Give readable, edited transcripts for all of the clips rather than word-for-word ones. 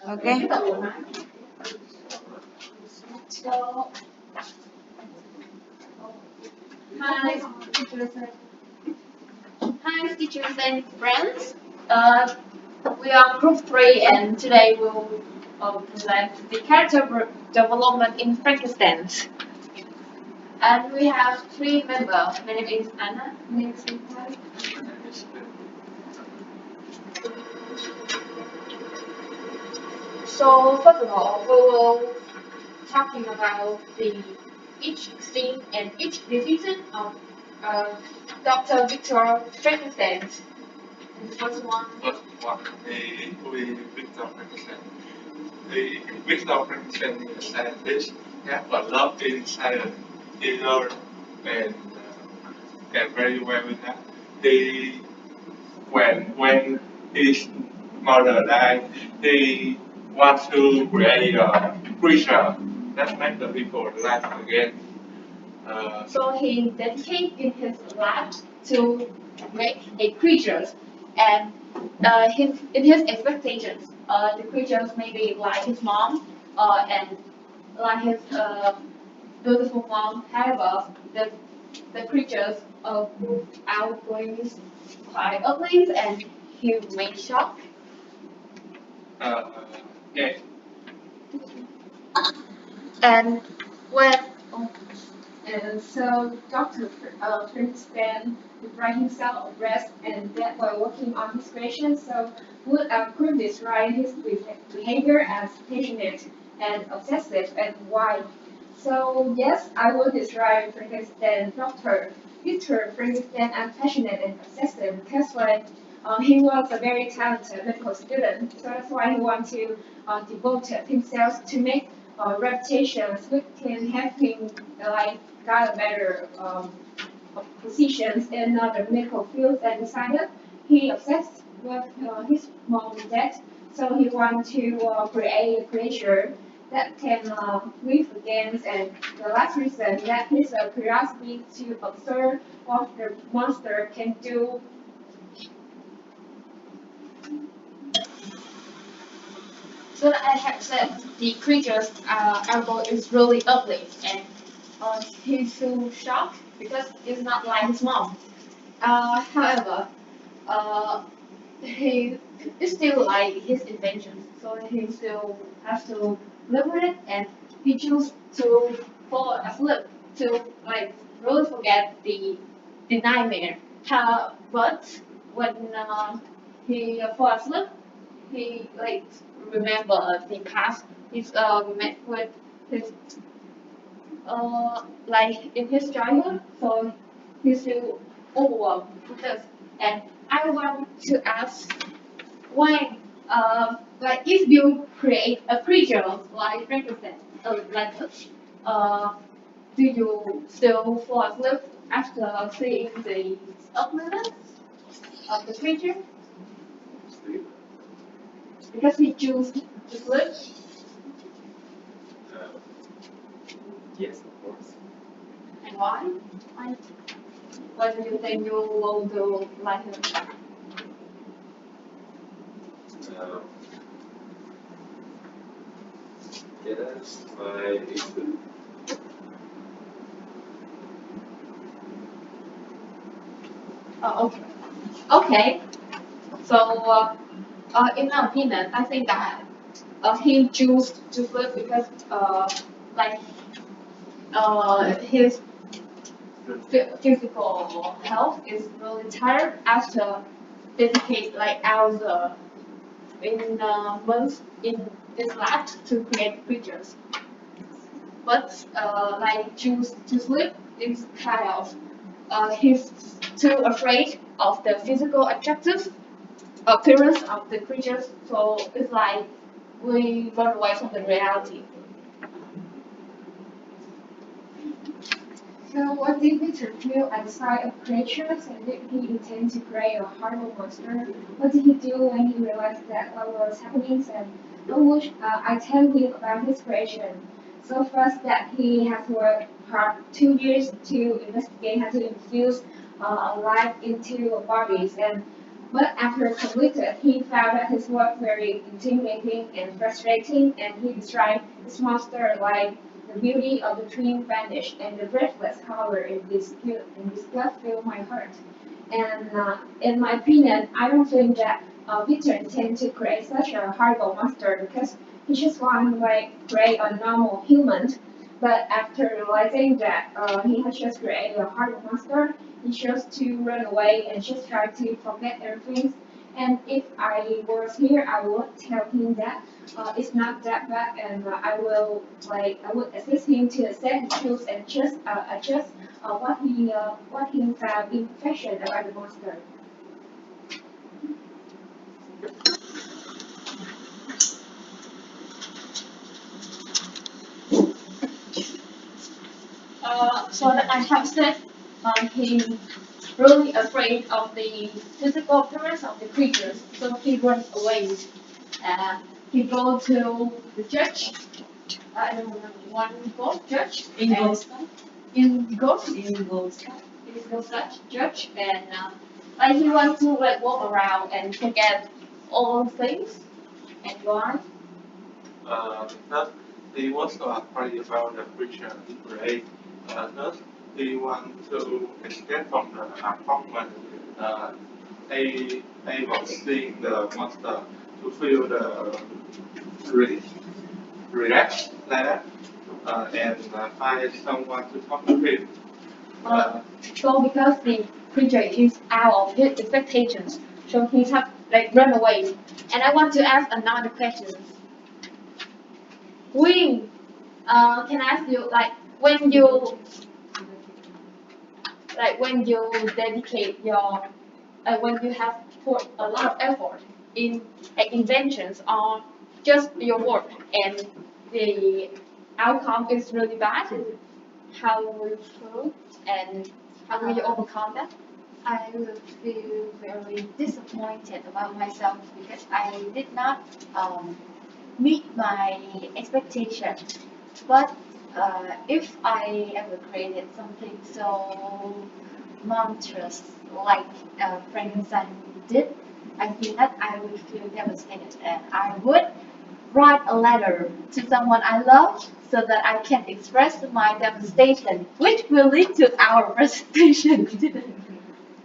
Okay. So, hi, teachers teachers and friends. We are group 3, and today we'll present the character development in Frankenstein. And we have 3 members. My name is Anna. My name is Victor. So first of all, we will talking about each scene and each decision of uh, Dr. Victor Frankenstein. And the first one. First one, we Victor Frankenstein. The Victor Frankenstein is a scientist, have a love in science. He learned and very well with that. He when his mother died, he wants to create a creature that makes the people alive again. So he dedicated his life to make a creatures, and in his expectations, the creatures may be like his mom, and like his beautiful mom. However, the creatures are going quite ugly, and he may shock. Yeah. And when and so Dr. Frankenstein would write himself of rest and death while working on his creation, so could describe his behavior as passionate and obsessive and why. So yes, I will describe Frankenstein Dr. Victor Frankenstein as passionate and obsessive because when he was a very talented medical student, so that's why he wanted to devote himself to make reputations which can help him like got a better positions in other medical fields and decided he obsessed with his mom's death, so he wanted to create a creature that can live again, and the last reason that his curiosity to observe what the monster can do. So I have said the creature's elbow is really ugly, and he's so shocked because it's not like his mom. However, uh, he is still like his invention, so he still has to live with it, and he chooses to fall asleep to like really forget the nightmare. But when he fall asleep, he like remember the past. He's met with his like in his childhood, so he's still overwhelmed with this. And I want to ask why, like if you create a creature like Frankenstein, like this, uh, do you still fall asleep after seeing the ugliness of the creature? Because he chose to sleep. Uh, yes, of course. And why? Why? Why do you think you will do like him? Um, yes, my Oh, okay. Okay. So, in my opinion, I think that he chose to sleep because, like, his physical health is really tired after dedicate like hours in months in this lab to create creatures. But like choose to sleep is kind of he's too afraid of the physical attractive appearance of the creatures, so it's like we run away from the reality. So what did Victor feel at the sight of creatures, and did he intend to create a horrible monster? What did he do when he realized that what was happening? And I tell him about his creation. So first that he has worked hard 2 years to investigate how to infuse life into bodies, and But after completed, he found that his work very intimidating and frustrating, and he described his monster like the beauty of the dream vanished, and the breathless horror in disgust filled my heart. And in my opinion, I don't think that Victor intended to create such a horrible monster because he just wanted to like create a normal human. But after realizing that he had just created a horrible monster, he chose to run away and just try to forget everything. And if I was here, I would tell him that it's not that bad, and I would assist him to accept the truth and just adjust what he found imperfection about the monster. So that I have said, he's really afraid of the physical appearance of the creatures, so he runs away. Uh, he goes to the judge. I don't remember one ghost judge In and ghost in ghost in ghost it is no such judge, and like he wants to like walk around and forget all things and why. Because he was so afraid about the creature he created. Thus, he want to escape from the apartment. Uh, they was seeing the monster to feel the re- relax like that, and find someone to talk to him. Uh, so because the creature is out of his expectations, so he have like run away. And I want to ask another question. Wing, can I ask you when you dedicate your when you have put a lot of effort in inventions or just your work and the outcome is really bad, how will you feel and how will you overcome that? I would feel very disappointed about myself because I did not meet my expectation. But if I ever created something so monstrous like Frankenstein did, I think that I would feel devastated and I would write a letter to someone I love so that I can express my devastation, which will lead to our presentation.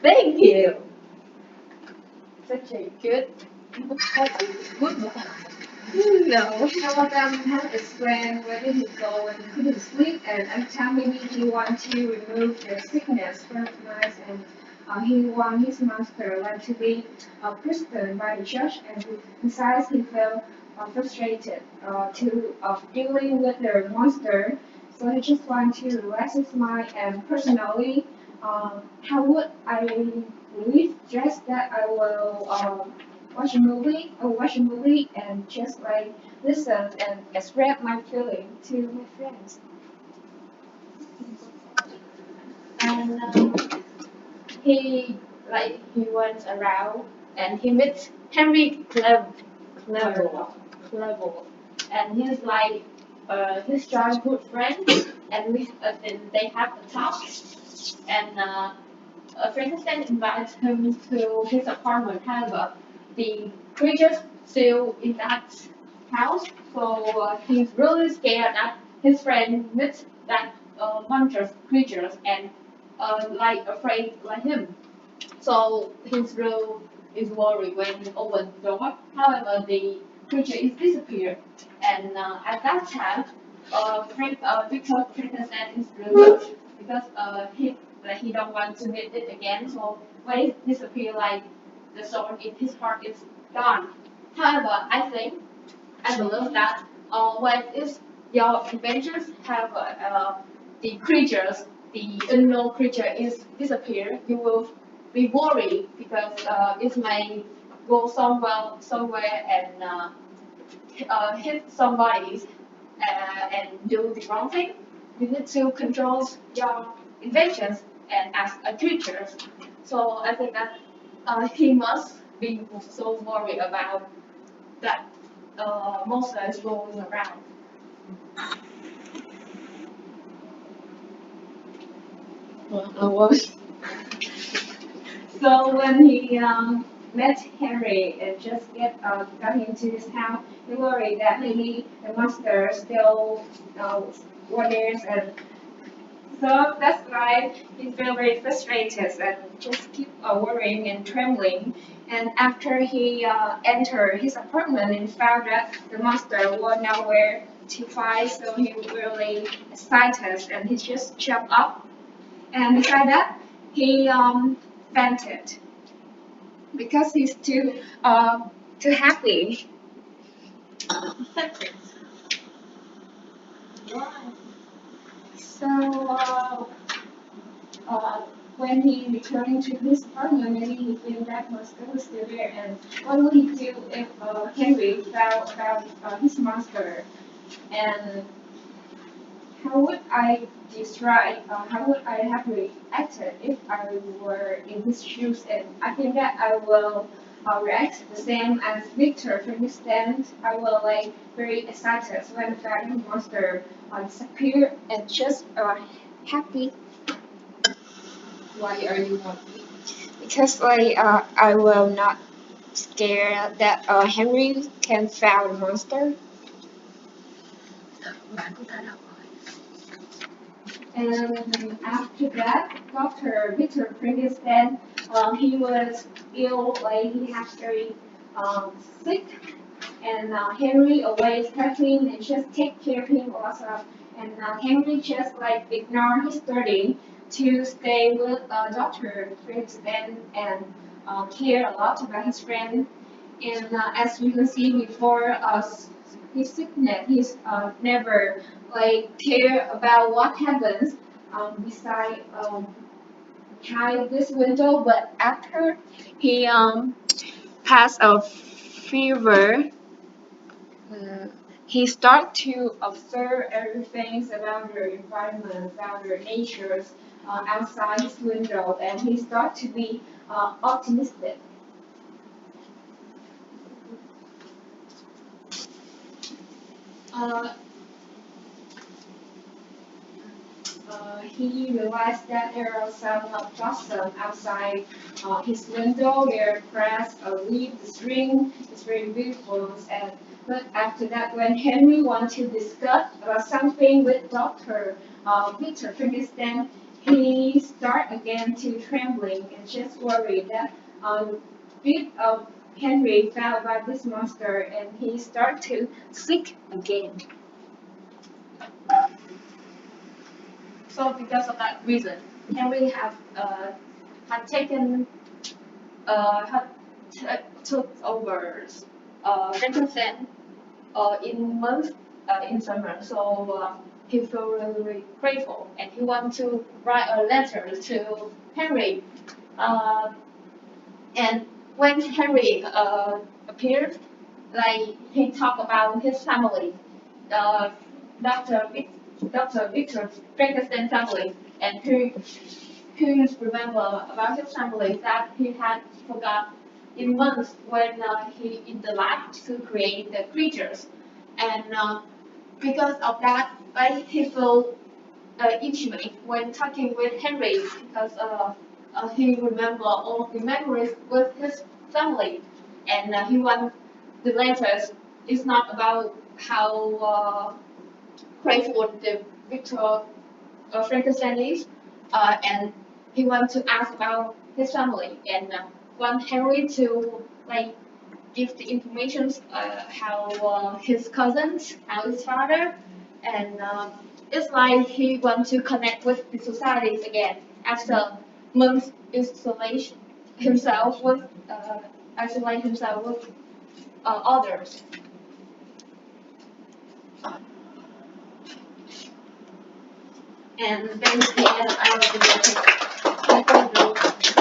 Thank you. Such a good good No. Some of them have explained where did he go when he couldn't sleep, and every time maybe he want to remove the sickness from his mind, and he want his master like to be prisoned by the judge, and besides he felt frustrated to dealing with the monster, so he just want to relax his mind. And personally, how would I relieve stress that I will watch a movie. I will watch a movie and just like listen and express my feeling to my friends. And he went around and he met Henry Clevel, and he's like his childhood friend, and they have a talk, and Frankenstein invites him to his apartment. However, the creatures still in that house, so he's really scared that his friend meets that monstrous creatures and like afraid like him. So his real is worried when he opens the door. However, the creature is disappeared, and at that time, Victor Frankenstein is really because he don't want to meet it again. So when it disappeared, like the soul in his heart is gone. However, I believe that when is your inventions have the creatures, the unknown creature is disappear, you will be worried because it may go somewhere and hit somebody and do the wrong thing. You need to control your inventions and as a creature. So I think that he must be so worried about that monster is going around. I was So when he met Henry and just got into his house, he worried that maybe the monster still wanders, and so that's why he felt very frustrated and just keep worrying and trembling. And after he entered his apartment and found that the monster was nowhere to find, so he was really excited and he just jumped up. And besides that, he fainted because he's too happy. So uh, when he returned to his apartment, maybe he feels that monster was still there. And what would he do if Henry found about his monster? And how would I describe? How would I have reacted if I were in his shoes? And I think that I will react the same as Victor Frankenstein. I will like very excited when the found monster disappear and just happy. Why are you happy? Because I will not scared that Henry can found a monster. Bạn có thể đọc rồi. And after that, Dr. Victor Frankenstein, he was ill, like he had very sick, and Henry always helped him and just take care of him also. And Henry just like ignored his study to stay with Dr. Frankenstein and care a lot about his friend. And as you can see before, his sickness, he's never like care about what happens beside behind this window. But after he passed a fever, he start to observe everything around the environment, around the nature outside his window, and he start to be optimistic. Uh, he realized that there are some blossom outside his window. Their grass, leaf, the string is very beautiful. And but after that, when Henry wanted to discuss about something with Doctor Victor Frankenstein, he start again to trembling and just worried that bit of Henry found about this monster, and he start to sick again. So because of that reason, Henry had taken took over Frankenstein in month in summer. So he felt really grateful and he wanted to write a letter to Henry. And when Henry appeared, like he talked about his family, uh, Dr. Dr. Victor Frankenstein family, and he remember about his family that he had forgot in months when he in the lab to create the creatures, and because of that, he felt intimate when talking with Henry because he remember all the memories with his family, and he want the letters. It's not about how grateful the Victor Frankenstein is, and he wants to ask about his family and want Henry to like give the information how his cousins, how his father, and it's like he wants to connect with the societies again after months isolation himself with isolate himself with others. And then the end of the